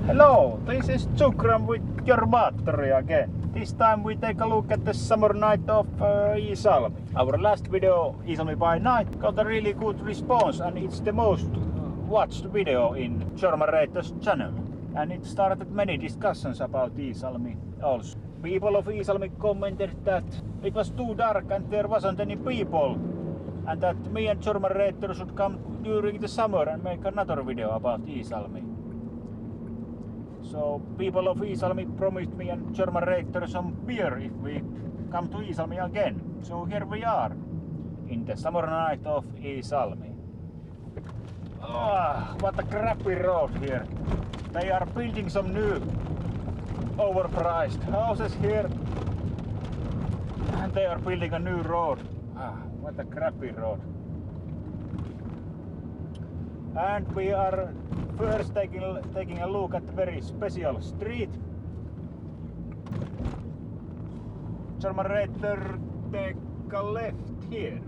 Hello, this is Zugram with Jormaattori again. This time we take a look at the summer night of Iisalmi. Our last video, Iisalmi by night, got a really good response and it's the most watched video in Jormaattori's channel. And it started many discussions about Iisalmi also. People of Iisalmi commented that it was too dark and there wasn't any people. And that me and Jormaattori should come during the summer and make another video about Iisalmi. So people of Iisalmi promised me and Jormaattori some beer if we come to Iisalmi again. So here we are in the summer night of Iisalmi. Oh, what a crappy road here. They are building some new overpriced houses here. And they are building a new road. What a crappy road. And we are first taking a look at a very special street. Jormaattori, take a left here.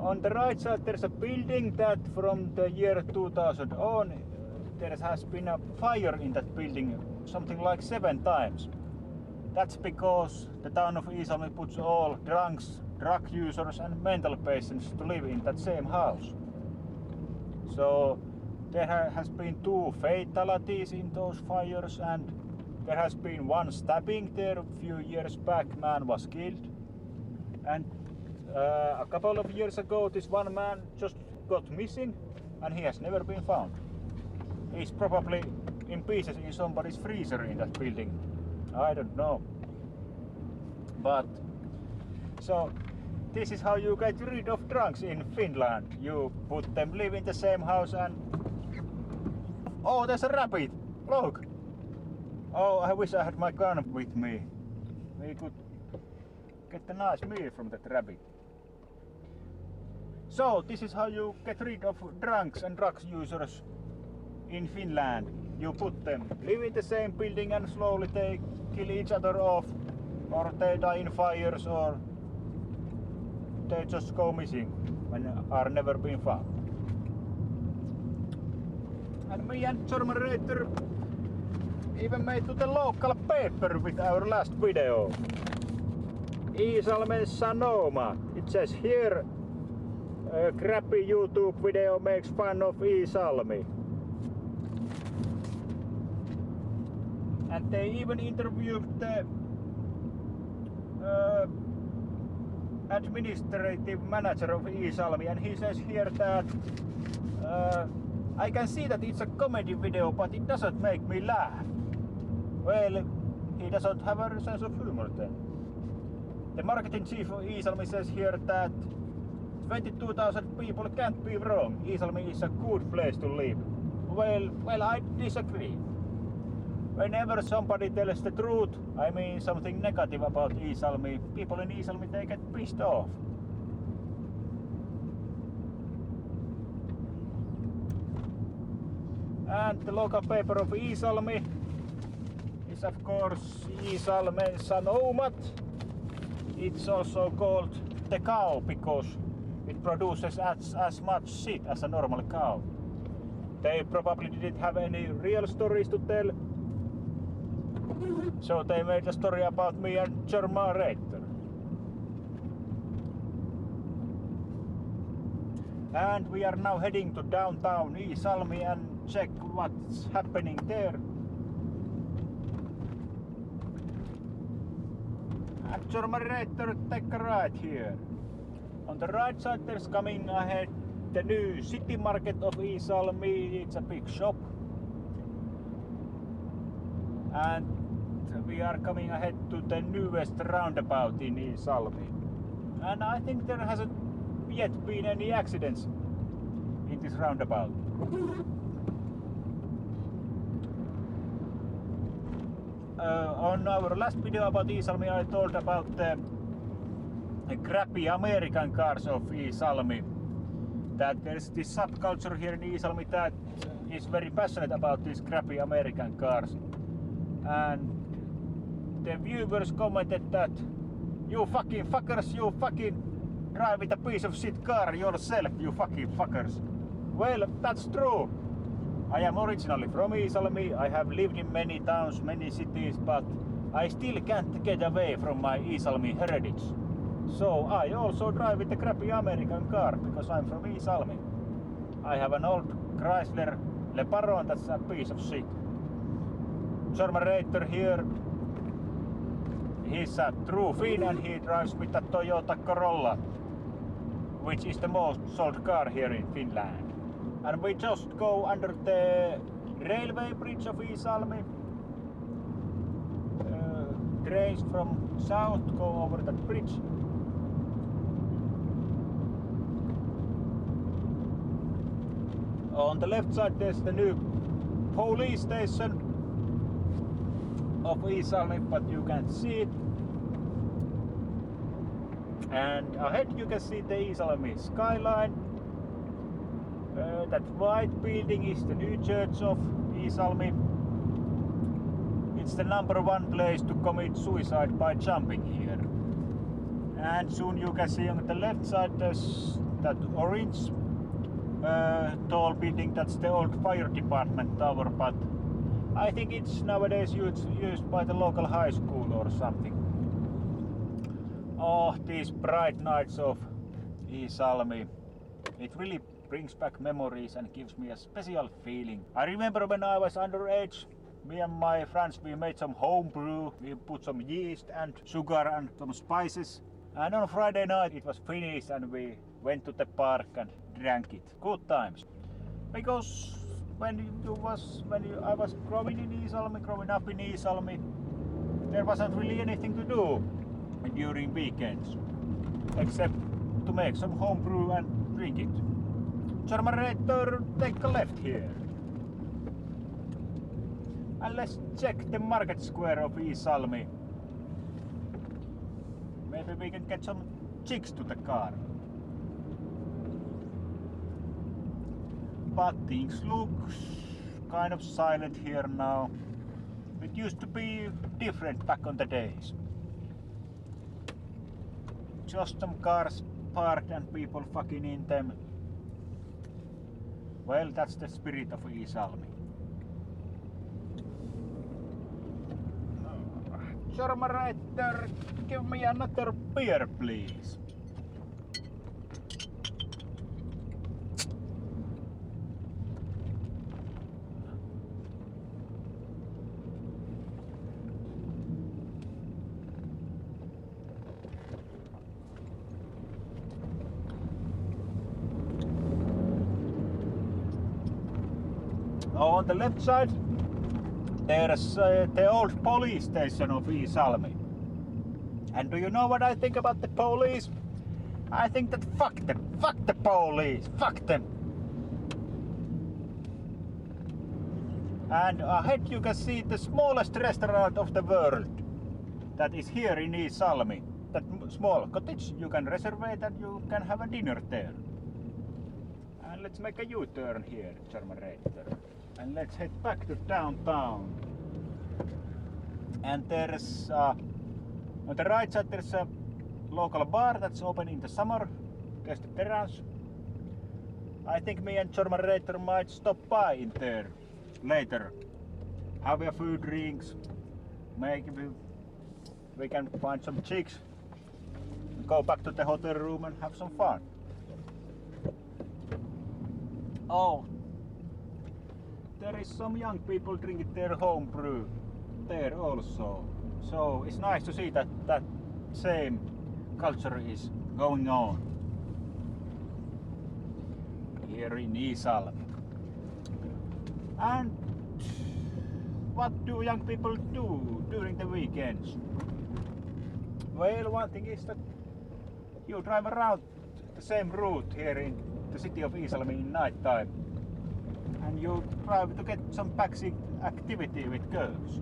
On the right side there's a building that from the year 2000 on there has been a fire in that building something like 7 times. That's because the town of Iisalmi puts all drunks, drug users and mental patients to live in that same house. So there has been 2 fatalities in those fires and there has been 1 stabbing there a few years back. Man was killed. And a couple of years ago this one man just got missing and he has never been found. He's probably in pieces in somebody's freezer in that building. I don't know. But so this is how you get rid of drunks in Finland. You put them live in the same house and... Oh, there's a rabbit! Look! Oh, I wish I had my gun with me. We could get a nice meal from that rabbit. So, this is how you get rid of drunks and drugs users in Finland. You put them live in the same building and slowly they kill each other off, or they die in fires, or they just go missing and are never been found. And me and Jormaattori even made to the local paper with our last video. Iisalmen Sanoma. It says here a crappy YouTube video makes fun of Iisalmi. And they even interviewed the administrative manager of Iisalmi, and he says here that I can see that it's a comedy video, but it doesn't make me laugh. Well, he doesn't have a sense of humor then. The marketing chief of Iisalmi says here that 22,000 people can't be wrong. Iisalmi is a good place to live. Well, I disagree. Whenever somebody tells the truth, I mean something negative about Iisalmi, people in Iisalmi, they get pissed off. And the local paper of Iisalmi is of course Iisalmen Sanomat. It's also called the cow because it produces as much shit as a normal cow. They probably didn't have any real stories to tell. So they made a story about me and Jormaattori. And we are now heading to downtown Iisalmi and check what's happening there. And Jormaattori, take a right here. On the right side there's coming ahead the new city market of Iisalmi. It's a big shop. And we are coming ahead to the newest roundabout in Iisalmi. And I think there hasn't yet been any accidents in this roundabout. On our last video about Iisalmi I told about the crappy American cars of Iisalmi. That there's this subculture here in Iisalmi that is very passionate about these crappy American cars. And the viewers commented that you fucking fuckers, you fucking drive with a piece of shit car yourself, you fucking fuckers. Well, that's true. I am originally from Iisalmi. I have lived in many towns, many cities, but I still can't get away from my Iisalmi heritage. So I also drive with a crappy American car because I'm from Iisalmi. I have an old Chrysler Le Baron that's a piece of shit. Jormaattori here, he's a true Finn and he drives with a Toyota Corolla, which is the most sold car here in Finland. And we just go under the railway bridge of Iisalmi. Trains from south go over that bridge. On the left side there's the new police station of Iisalmi, but you can't see it. And ahead you can see the Iisalmi Skyline. That white building is the new church of Iisalmi. It's the #1 place to commit suicide by jumping here. And soon you can see on the left side there's that orange tall building. That's the old fire department tower, but I think it's nowadays used by the local high school or something. Oh, these bright nights of Iisalmi. It really brings back memories and gives me a special feeling. I remember when I was underage, me and my friends, we made some homebrew. We put some yeast and sugar and some spices. And on Friday night it was finished and we went to the park and drank it. Good times. Because when I was growing up in Iisalmi, there wasn't really anything to do during weekends except to make some homebrew and drink it. Jormaattori, take a left here. And let's check the market square of Iisalmi. Maybe we can get some chicks to the car. But things look kind of silent here now. It used to be different back on the days. Just some cars parked and people fucking in them. Well, that's the spirit of Iisalmi. Jormaattori, give me another beer, please. On the left side there's the old police station of Iisalmi. And do you know what I think about the police? I think that fuck the police, fuck them. And ahead you can see the smallest restaurant of the world that is here in Iisalmi. That small cottage, you can reserve it and you can have a dinner there. And let's make a U-turn here, Jormaattori. And let's head back to downtown. And there's on the right side there's a local bar that's open in the summer. There's the terrace. I think me and Jormaattori might stop by in there later. Have a few drinks. Maybe we can find some chicks. Go back to the hotel room and have some fun. Oh, there is some young people drinking their homebrew there also. So it's nice to see that that same culture is going on here in Iisalmi. And what do young people do during the weekends? Well, one thing is that you drive around the same route here in the city of Iisalmi in night time. And you drive to get some backseat activity with girls.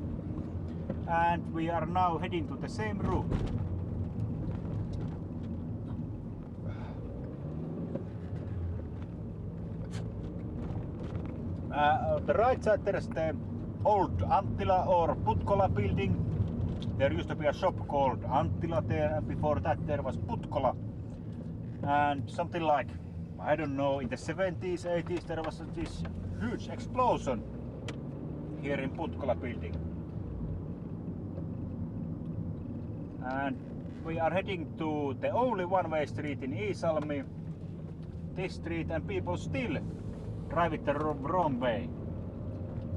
And we are now heading to the same route. On the right side there's the old Anttila or Putkola building. There used to be a shop called Anttila there, and before that there was Putkola. And something like, I don't know, in the 70s, 80s there was this huge explosion here in Putkola building. And we are heading to the only one-way street in Iisalmi, this street, and people still drive it the wrong way.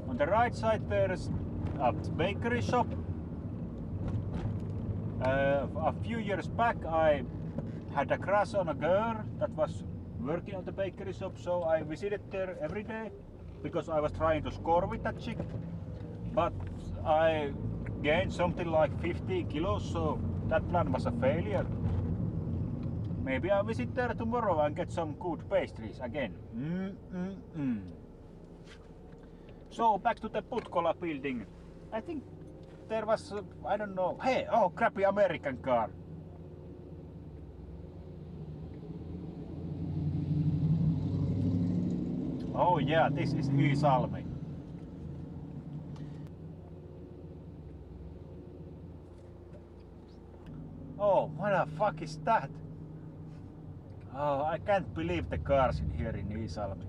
On the right side there's a bakery shop. A few years back I had a crush on a girl that was working on the bakery shop, so I visited there every day because I was trying to score with that chick. But I gained something like 50 kilos, so that plan was a failure. Maybe I'll visit there tomorrow and get some good pastries again. So back to the Putkola building. I think there was, I don't know, hey, oh, crappy American car. Oh yeah, this is Iisalmi. Oh, what the fuck is that? Oh, I can't believe the cars in here in Iisalmi.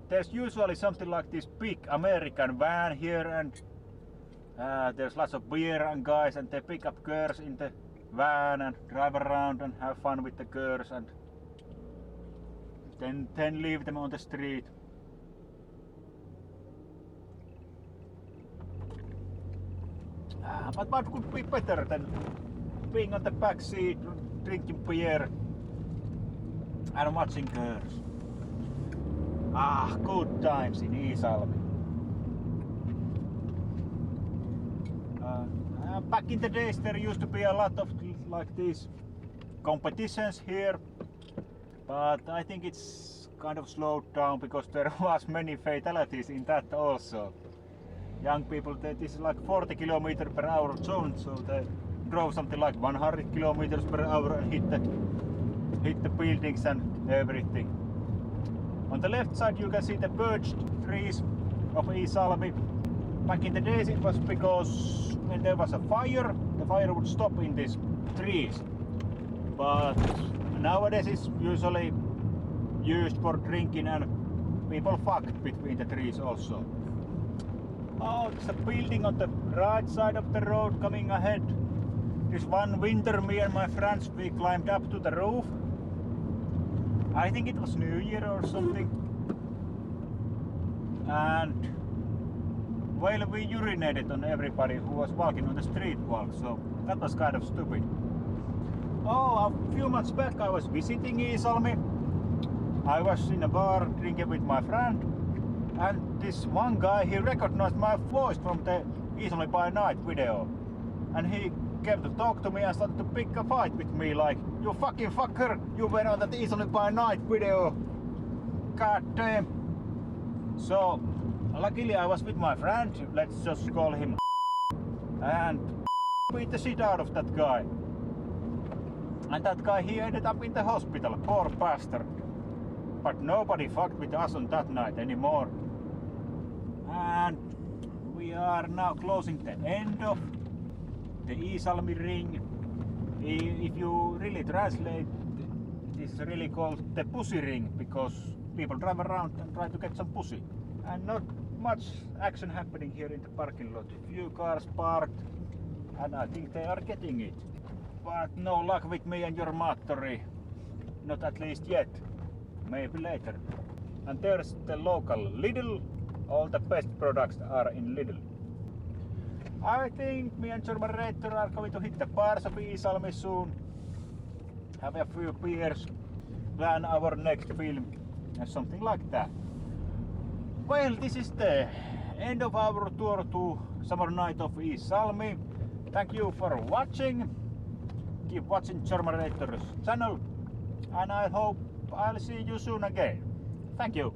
There's usually something like this big American van here, and there's lots of beer and guys, and they pick up girls in the van and drive around and have fun with the girls and then leave them on the street. But what could be better than being on the back seat, drinking beer and watching girls? Ah, good times in Iisalmi. Back in the days there used to be a lot of like these competitions here, but I think it's kind of slowed down because there was many fatalities in that also. Young people, this is like 40 kilometers per hour zone, so they drove something like 100 kilometers per hour and hit the buildings and everything. On the left side you can see the birch trees of Iisalmi. Back in the days it was because when there was a fire, the fire would stop in these trees. But nowadays it's usually used for drinking and people fuck between the trees also. Oh, there's a building on the right side of the road coming ahead. This one winter me and my friends, we climbed up to the roof. I think it was New Year or something. And well, we urinated on everybody who was walking on the street walk, so that was kind of stupid. Oh, a few months back I was visiting Iisalmi. I was in a bar drinking with my friend, and this one guy, he recognized my voice from the Iisalmi by Night video, and he came to talk to me and started to pick a fight with me, like, you fucking fucker, you were on that Iisalmi by Night video, god damn. So luckily I was with my friend, let's just call him, and beat the shit out of that guy. And that guy, he ended up in the hospital, poor bastard. But nobody fucked with us on that night anymore. And we are now closing the end of the Iisalmi ring. If you really translate, this is really called the pussy ring, because people drive around and try to get some pussy. And not much action happening here in the parking lot. Few cars parked, and I think they are getting it. But no luck with me and Jormaattori. Not at least yet. Maybe later. And there's the local Lidl. All the best products are in Lidl. I think me and Jormaattori are going to hit the bars of Iisalmi soon. Have a few beers. Plan our next film and something like that. Well, this is the end of our tour to Summernight of Iisalmi. Thank you for watching. Keep watching Jormaattori's channel, and I hope I'll see you soon again. Thank you.